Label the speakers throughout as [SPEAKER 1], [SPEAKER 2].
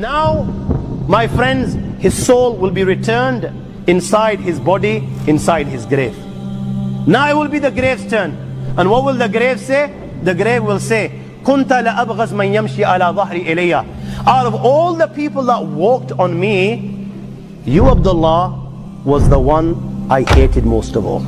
[SPEAKER 1] Now, my friends, his soul will be returned inside his body, inside his grave. Now it will be the grave's turn. And what will the grave say? The grave will say, كُنْتَ لَأَبْغَزْ مَنْ يَمْشِي عَلَى ظَهْرِ إِلَيَّ. Out of all the people that walked on me, you, Abdullah, was the one I hated most of all.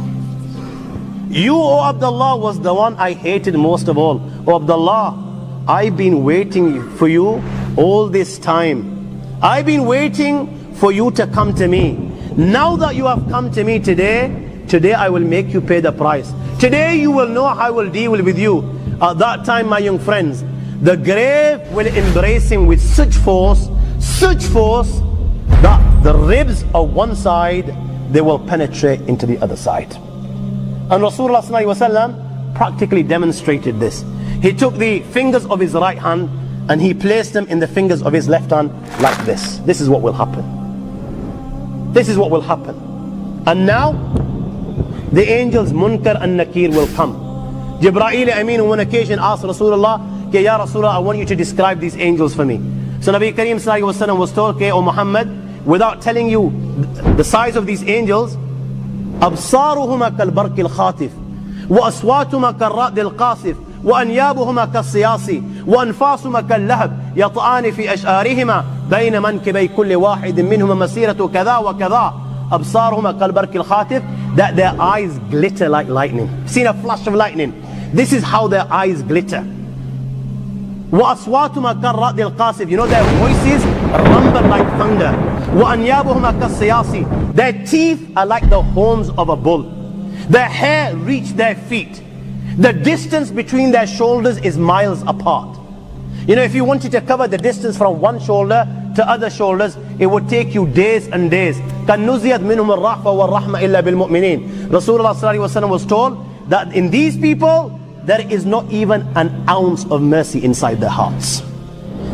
[SPEAKER 1] You, O Abdullah, was the one I hated most of all. O Abdullah, I've been waiting for you all this time. I've been waiting for you to come to me. Now that you have come to me today I will make you pay the price. Today you will know how I will deal with you. At that time, my young friends, the grave will embrace him with such force that the ribs of one side, they will penetrate into the other side. And Rasulullah ﷺ practically demonstrated this. He took the fingers of his right hand and he placed them in the fingers of his left hand like this. This is what will happen. This is what will happen. And now, the angels Munkar and Nakir will come. Jibreel Amin on one occasion asked Rasulullah, Ya Rasulullah, I want you to describe these angels for me. So Nabi Kareem ﷺ was told, O Muhammad, without telling you the size of these angels, أبصارهما كالبرق الخاطف وأصواتهما كالرعد القاصف وأنيابهما كالصياص وأنفاسهما كاللهب يطعان في أشعارهما بين منكبي كل واحد منهما مسيرة كذا وكذا. أبصارهما كالبرق الخاطف, that their eyes glitter like lightning. Seen a flash of lightning? This is how their eyes glitter. وأصواتهما كالرعد القاصف, you know their voices rumble like thunder. وأنيابهما كالصياص, their teeth are like the horns of a bull. Their hair reach their feet. The distance between their shoulders is miles apart. You know, if you wanted to cover the distance from one shoulder to other shoulders, it would take you days and days. كَنُّزِيَتْ مِنْهُمُ الرَّحْفَ وَالرَّحْمَ إِلَّا بِالْمُؤْمِنِينَ. Rasulullah ﷺ was told that in these people, there is not even an ounce of mercy inside their hearts.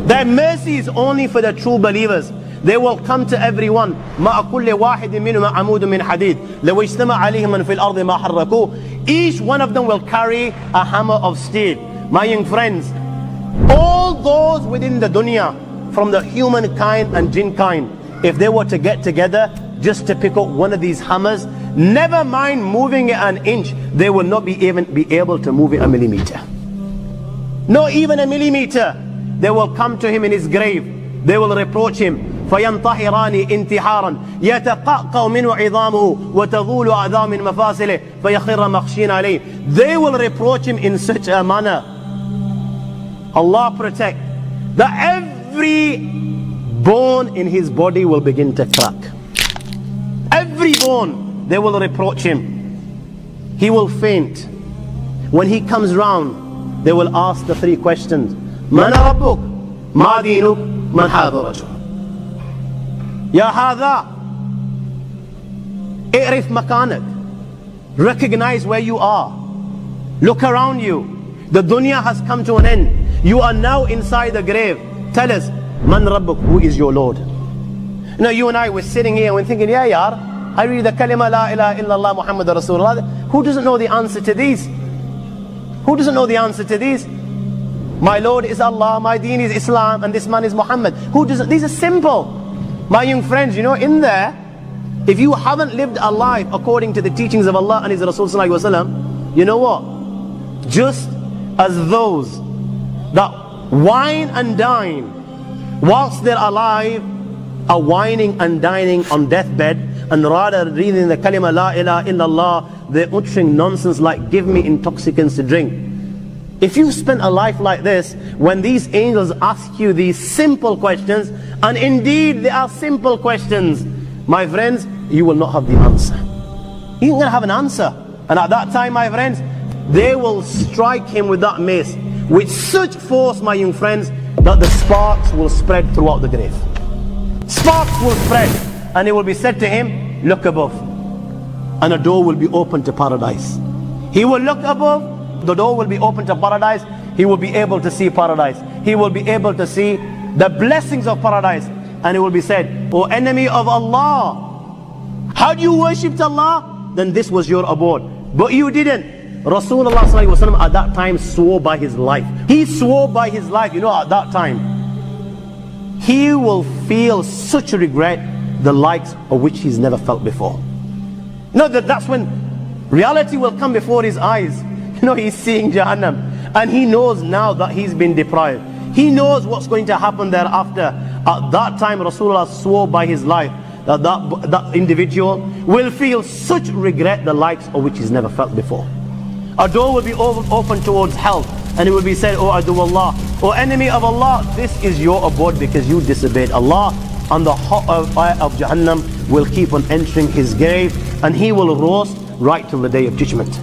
[SPEAKER 1] Their mercy is only for the true believers. They will come to everyone. مَا كُلِّ وَاحِدٍ مِّنْهُمَا عَمُودٌ مِّنْ حَدِيدٍ لَوْ اجْتَمَعَ عَلَيْهِمْ مَنْ فِي الْأَرْضِ مَا حَرَّكُوهُ. Each one of them will carry a hammer of steel. My young friends, all those within the dunya, from the humankind and jinn kind, if they were to get together just to pick up one of these hammers, never mind moving it an inch, they will not be able to move it a millimeter. Not even a millimeter. They will come to him in his grave. They will reproach him. فينطحران انتحارا يتقعقع منه عظامه وتظول أعظام من مفاصله فيخر مخشين عليه. They will reproach him in such a manner, Allah protect, that every bone in his body will begin to crack. Every bone, they will reproach him. He will faint. When he comes round, they will ask the three questions. من ربك؟ ما دينك؟ من هذا الرجل؟ يا هذا اعرف مكانك. Recognize where you are. Look around you. The dunya has come to an end. You are now inside the grave. Tell us, Man Rabbuk, who is your Lord? You know, you and I were sitting here and we're thinking, yeah, yar, I read the kalima la ilaha illallah Muhammad Rasulullah. Who doesn't know the answer to these? Who doesn't know the answer to these? My Lord is Allah, my deen is Islam, and this man is Muhammad. Who doesn't? These are simple. My young friends, you know, in there, if you haven't lived a life according to the teachings of Allah and His Rasul Sallallahu Alaihi Wasallam, you know what? Just as those that wine and dine whilst they're alive are wining and dining on deathbed, and rather reading the kalima la ilaha illallah, they're uttering nonsense like give me intoxicants to drink. If you spent a life like this, when these angels ask you these simple questions, and indeed they are simple questions, my friends, you will not have the answer. You're not going to have an answer. And at that time, my friends, they will strike him with that mace with such force, my young friends, that the sparks will spread throughout the grave. Sparks will spread, and it will be said to him, look above, and a door will be opened to paradise. He will look above, the door will be open to paradise. He will be able to see paradise. He will be able to see the blessings of paradise. And it will be said, O enemy of Allah, how do you worship Allah? Then this was your abode. But you didn't. Rasulullah ﷺ at that time swore by his life. He swore by his life, you know, at that time. he will feel such regret, the likes of which he's never felt before. You know, that's when reality will come before his eyes. You know, he's seeing Jahannam, and he knows now that he's been deprived. He knows what's going to happen thereafter. At that time, Rasulullah swore by his life that that individual will feel such regret, the likes of which he's never felt before. A door will be open towards hell, and it will be said, "O adu Allah, O enemy of Allah, this is your abode because you disobeyed Allah." And the hot fire of Jahannam will keep on entering his grave, and he will roast right till the day of judgment.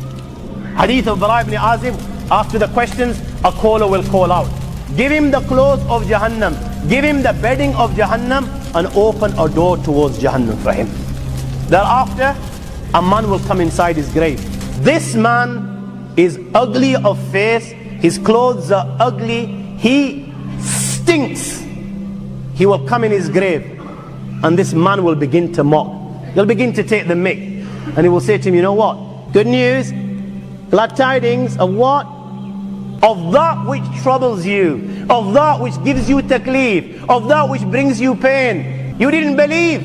[SPEAKER 1] Hadith of Bara ibn Azib, after the questions, a caller will call out, give him the clothes of Jahannam, give him the bedding of Jahannam, and open a door towards Jahannam for him. Thereafter, a man will come inside his grave. This man is ugly of face, his clothes are ugly, he stinks. He will come in his grave, and this man will begin to mock. He'll begin to take the mick, and he will say to him, you know what? Good news, glad tidings of what? Of that which troubles you, of that which gives you taklif, of that which brings you pain. You didn't believe.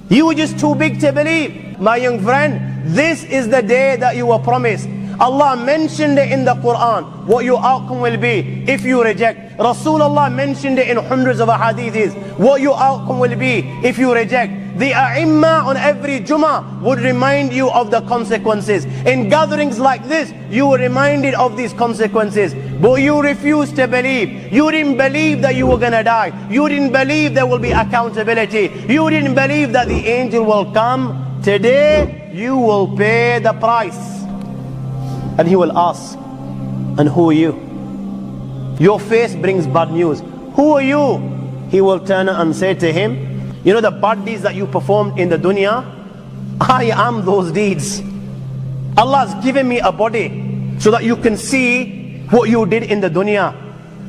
[SPEAKER 1] You were just too big to believe. My young friend, this is the day that you were promised. Allah mentioned it in the Quran, what your outcome will be if you reject. Rasulullah mentioned it in hundreds of hadiths, what your outcome will be if you reject. The A'imma on every Jummah would remind you of the consequences. In gatherings like this, you were reminded of these consequences, but you refused to believe. You didn't believe that you were going to die. You didn't believe there will be accountability. You didn't believe that the angel will come. Today, you will pay the price. And he will ask, and who are you? Your face brings bad news. Who are you? He will turn and say to him, you know the bad deeds that you performed in the dunya? I am those deeds. Allah has given me a body so that you can see what you did in the dunya.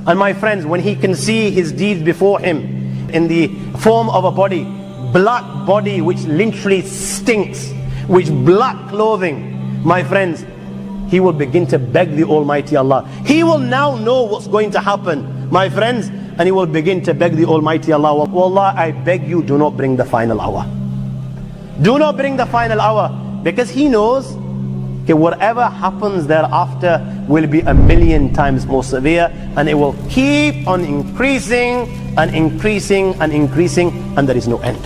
[SPEAKER 1] And my friends, when he can see his deeds before him in the form of a body, black body which literally stinks, which black clothing, my friends, he will begin to beg the Almighty Allah. He will now know what's going to happen, my friends, and he will begin to beg the Almighty Allah, Wallah, I beg you, do not bring the final hour. Do not bring the final hour, because he knows that whatever happens thereafter will be 1,000,000 times more severe, and it will keep on increasing and increasing and increasing, and there is no end.